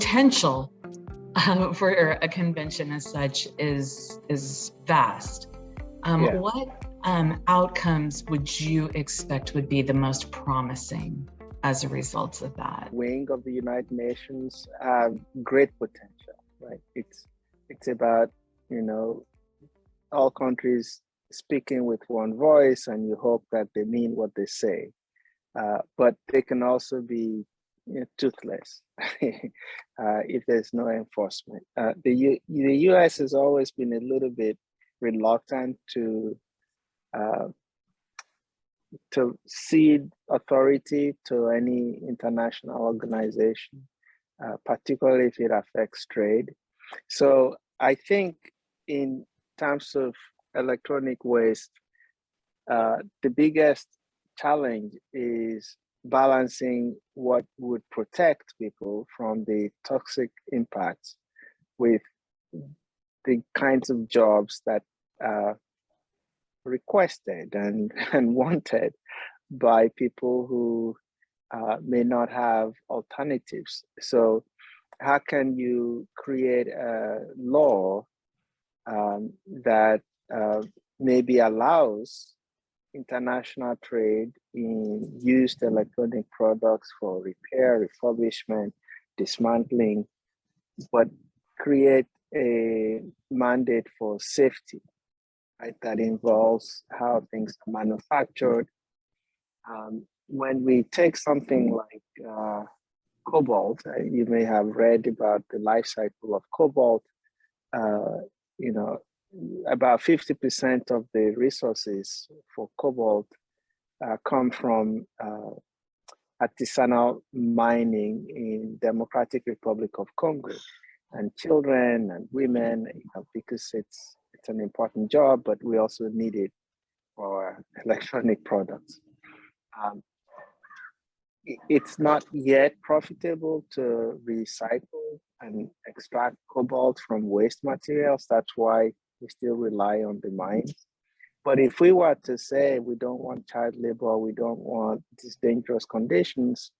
potential for a convention as such is vast. What outcomes would you expect would be the most promising as a result of that? Wing of the United Nations have great potential, right? It's about, all countries speaking with one voice, and you hope that they mean what they say. But they can also be toothless if there's no enforcement. The US has always been a little bit reluctant to cede authority to any international organization, particularly if it affects trade. So I think in terms of electronic waste, the biggest challenge is balancing what would protect people from the toxic impacts with the kinds of jobs that are requested and wanted by people who may not have alternatives. So how can you create a law that maybe allows international trade in used electronic products for repair, refurbishment, dismantling, but create a mandate for safety, right, that involves how things are manufactured. When we take something like cobalt, you may have read about the life cycle of cobalt. About 50% of the resources for cobalt come from artisanal mining in Democratic Republic of Congo, and children and women, because it's an important job, but we also need it for electronic products. It's not yet profitable to recycle and extract cobalt from waste materials. That's why we still rely on the mines. But if we were to say we don't want child labor, we don't want these dangerous conditions,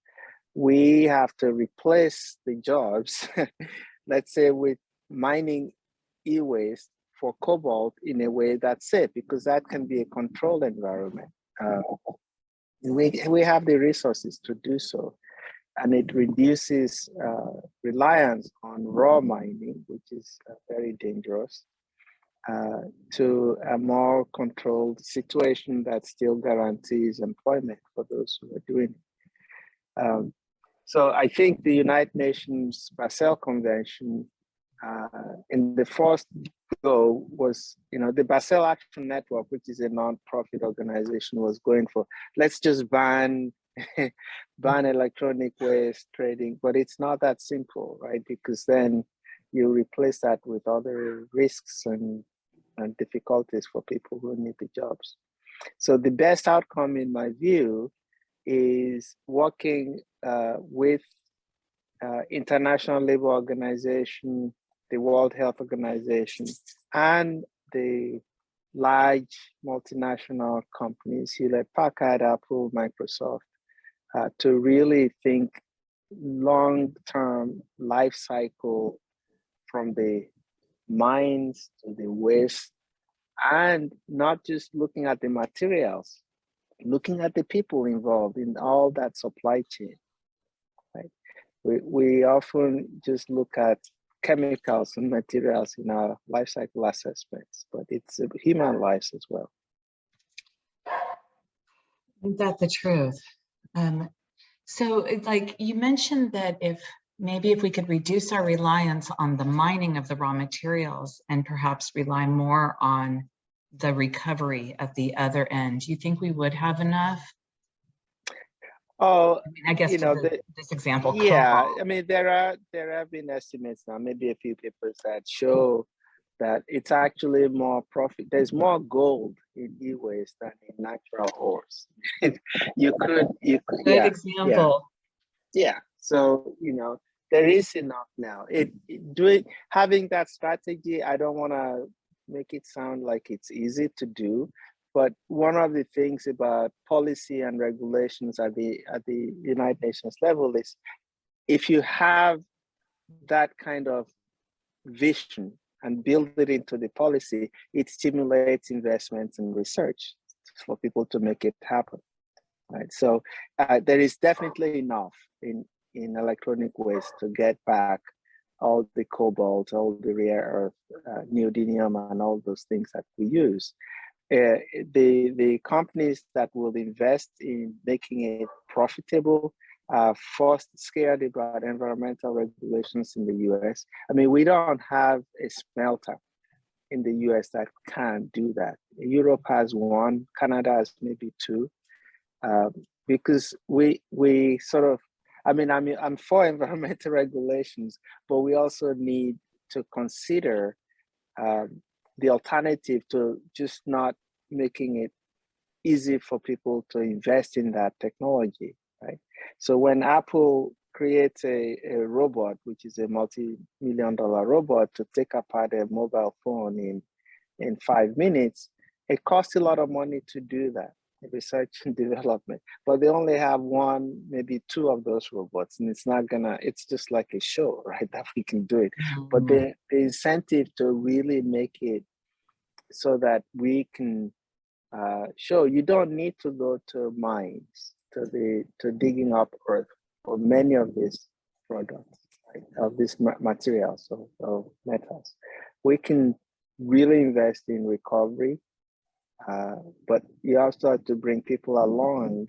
we have to replace the jobs, let's say, with mining e-waste for cobalt in a way that's safe, because that can be a controlled environment. We have the resources to do so, and it reduces reliance on raw mining, which is very dangerous, to a more controlled situation that still guarantees employment for those who are doing it. So I think the United Nations Basel Convention in the first go was, the Basel Action Network, which is a non-profit organization, was going for, let's just ban electronic waste trading, but it's not that simple, right? Because then you replace that with other risks and difficulties for people who need the jobs. So the best outcome, in my view, is working with International Labour Organization, the World Health Organization, and the large multinational companies, Hewlett-Packard, Apple, Microsoft, to really think long-term life cycle from the mines to the waste, and not just looking at the materials, looking at the people involved in all that supply chain, right? We often just look at chemicals and materials in our life cycle assessments, but it's human lives as well. Isn't that the truth? So like you mentioned that if we could reduce our reliance on the mining of the raw materials and perhaps rely more on the recovery at the other end, do you think we would have enough? Oh, I guess this example. Yeah, there have been estimates now, maybe a few papers that show that it's actually more profit. There's more gold in e-waste than in natural ores. you could Good example. Yeah. So there is enough now. Having that strategy, I don't want to make it sound like it's easy to do. But one of the things about policy and regulations at the United Nations level is, if you have that kind of vision and build it into the policy, it stimulates investments and research for people to make it happen. Right. So there is definitely enough in electronic waste to get back all the cobalt, all the rare earth, neodymium, and all those things that we use. The companies that will invest in making it profitable first scared about environmental regulations in the US. I mean, we don't have a smelter in the US that can do that. Europe has one, Canada has maybe two, because we sort of, I'm for environmental regulations, but we also need to consider the alternative to just not making it easy for people to invest in that technology, right? So when Apple creates a robot, which is a multi-million-dollar robot to take apart a mobile phone in 5 minutes, it costs a lot of money to do that, research and development. But they only have one, maybe two of those robots, and it's just like a show, right, that we can do it. Mm-hmm. But the incentive to really make it so that we can show you don't need to go to mines, to digging up earth for many of these products, right, of these materials, of metals. We can really invest in recovery, but you also have to bring people along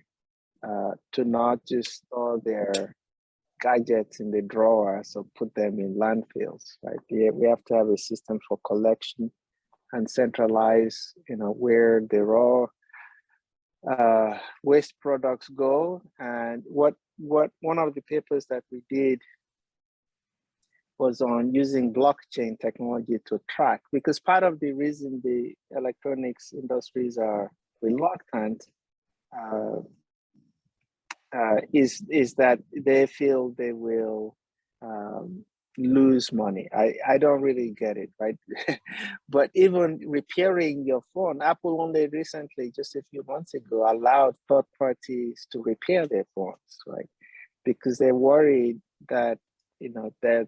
to not just store their gadgets in the drawers or put them in landfills, right? We have to have a system for collection and centralize, where the raw waste products go. And what one of the papers that we did was on using blockchain technology to track, because part of the reason the electronics industries are reluctant is that they feel they will lose money. I don't really get it, right? But even repairing your phone, Apple only recently, just a few months ago, allowed third parties to repair their phones, right? Because they're worried that that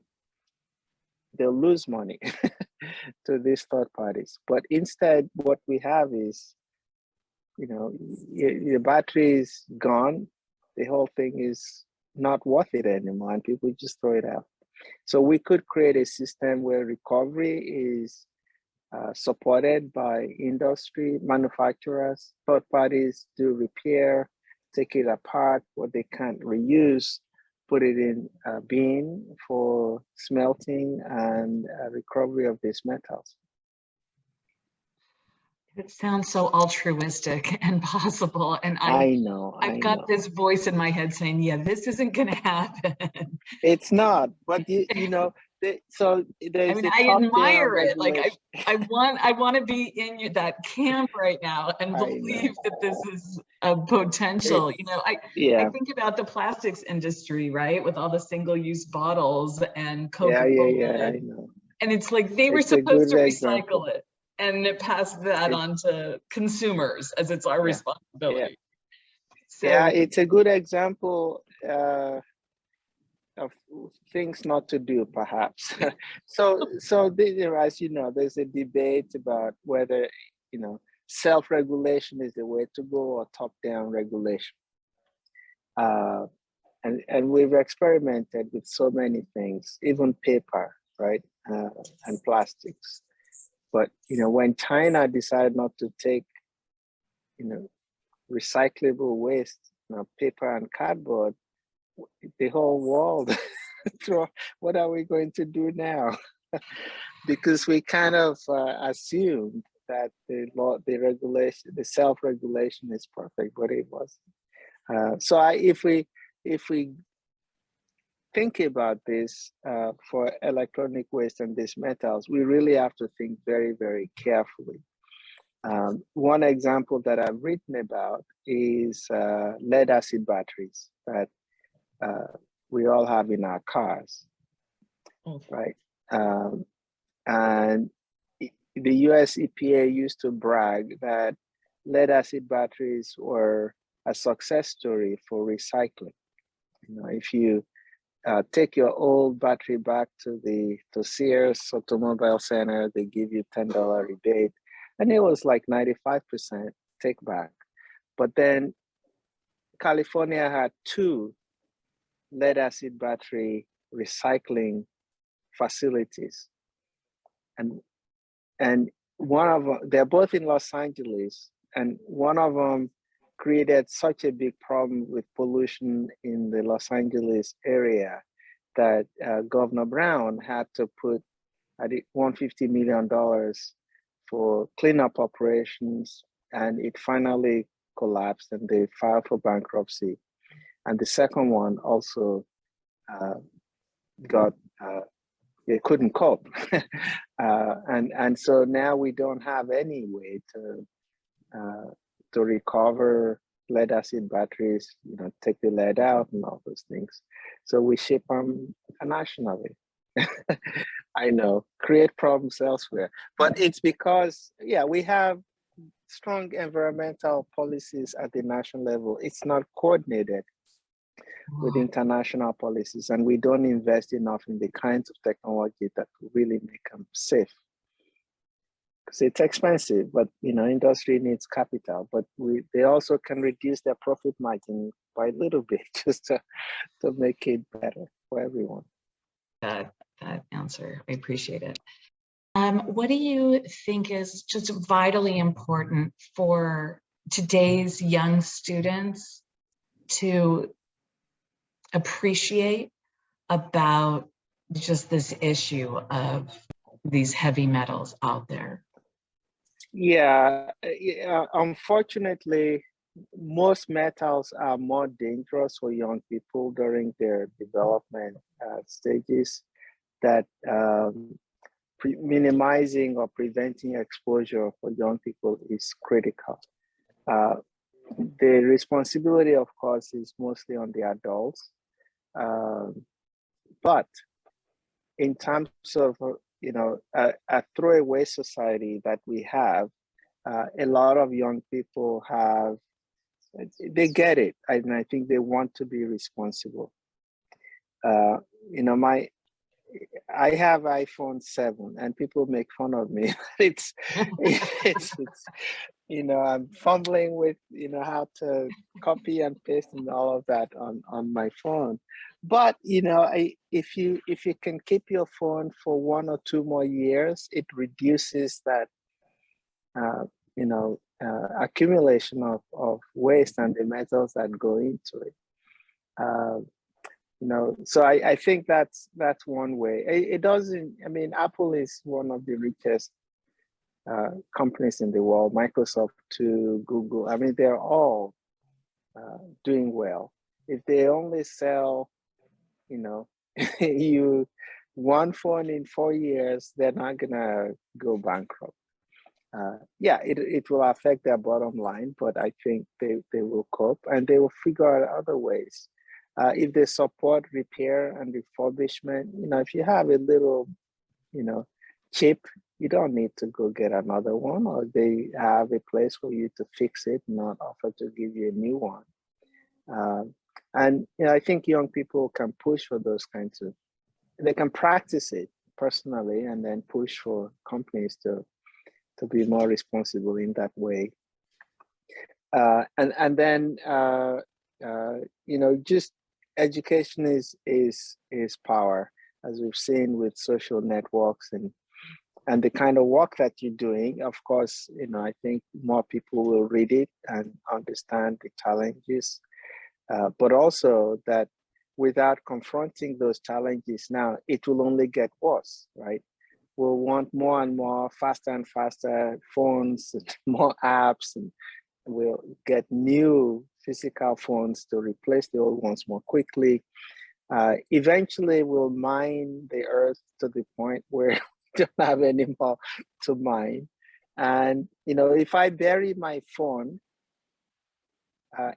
they'll lose money to these third parties. But instead, what we have is, your battery is gone, the whole thing is not worth it anymore, and people just throw it out. So we could create a system where recovery is supported by industry, manufacturers, third parties do repair, take it apart, what they can't reuse, put it in a bin for smelting and recovery of these metals. It sounds so altruistic and possible. And I've got this voice in my head saying, yeah, this isn't going to happen. It's not, but so there's I admire it. Like I want to be in that camp right now and believe that this is a potential. I think about the plastics industry, right, with all the single-use bottles and Coca-Cola. Yeah, I know. And it's like they were supposed to recycle it and pass that on to consumers as it's our responsibility. Yeah. So, it's a good example of things not to do, perhaps. so as you know, there's a debate about whether self-regulation is the way to go or top-down regulation. And we've experimented with so many things, even paper, right, and plastics. But when China decided not to take recyclable waste, paper and cardboard, the whole world, what are we going to do now? Because we kind of assumed that the regulation, the self-regulation is perfect, but it wasn't. So if we think about this for electronic waste and these metals, we really have to think very, very carefully. One example that I've written about is lead acid batteries that we all have in our cars, right? And the US EPA used to brag that lead acid batteries were a success story for recycling. If you take your old battery back to Sears Automobile Center. They give you $10 rebate, and it was like 95% take back. But then California had 2 lead acid battery recycling facilities, and one of them, they're both in Los Angeles, and one of them created such a big problem with pollution in the Los Angeles area that Governor Brown had to put, I think, $150 million for cleanup operations, and it finally collapsed and they filed for bankruptcy. And the second one also got, they couldn't cope. And so now we don't have any way to recover lead acid batteries, take the lead out and all those things. So we ship them internationally. I know, create problems elsewhere. But it's because, we have strong environmental policies at the national level. It's not coordinated with international policies, and we don't invest enough in the kinds of technology that will really make them safe. Because it's expensive, but industry needs capital, but they also can reduce their profit margin by a little bit just to make it better for everyone. That answer, I appreciate it. What do you think is just vitally important for today's young students to appreciate about just this issue of these heavy metals out there? Yeah, unfortunately, most metals are more dangerous for young people during their development stages. That minimizing or preventing exposure for young people is critical. The responsibility, of course, is mostly on the adults. But in terms of a throwaway society that we have, a lot of young people they get it, and I think they want to be responsible. I have iPhone 7, and people make fun of me. it's I'm fumbling with how to copy and paste and all of that on my phone. But if you can keep your phone for 1 or 2 more years, it reduces that accumulation of waste and the metals that go into it. So I think that's one way. It doesn't. I mean, Apple is one of the richest companies in the world. Microsoft too, Google. I mean, they're all doing well. If they only sell, you one phone in 4 years, they're not gonna go bankrupt. It will affect their bottom line, but I think they will cope and they will figure out other ways. If they support repair and refurbishment, if you have a little, chip, you don't need to go get another one, or they have a place for you to fix it, not offer to give you a new one. And I think young people can push for those kinds of, they can practice it personally and then push for companies to be more responsible in that way. And then just education is power, as we've seen with social networks and the kind of work that you're doing. Of course, I think more people will read it and understand the challenges, but also that without confronting those challenges now, it will only get worse, right? We'll want more and more, faster and faster phones, and more apps, and we'll get new physical phones to replace the old ones more quickly. Eventually, we'll mine the earth to the point where we don't have any more to mine. And, if I bury my phone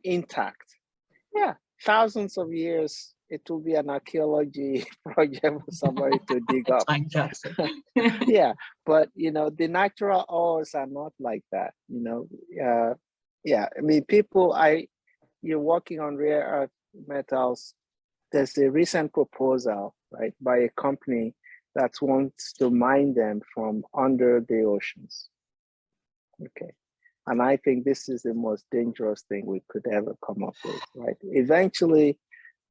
intact, thousands of years, it will be an archaeology project for somebody to dig up. But the natural ores are not like that. I mean, you're working on rare earth metals. there's a recent proposal, right, by a company that wants to mine them from under the oceans. Okay. And I think this is the most dangerous thing we could ever come up with, right? Eventually,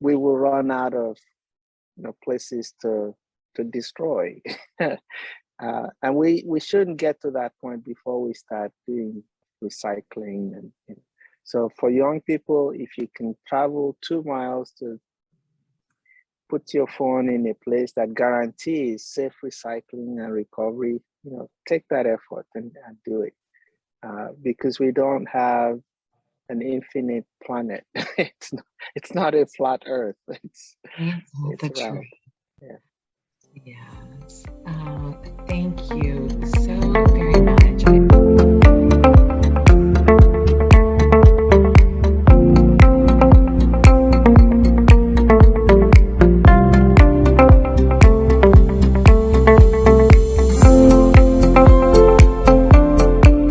we will run out of places to destroy. And we shouldn't get to that point before we start doing recycling. And so for young people, if you can travel 2 miles to put your phone in a place that guarantees safe recycling and recovery, take that effort and do it. Because we don't have an infinite planet. It's not a flat Earth. It's the round. truth. Yeah. Yes. Thank you.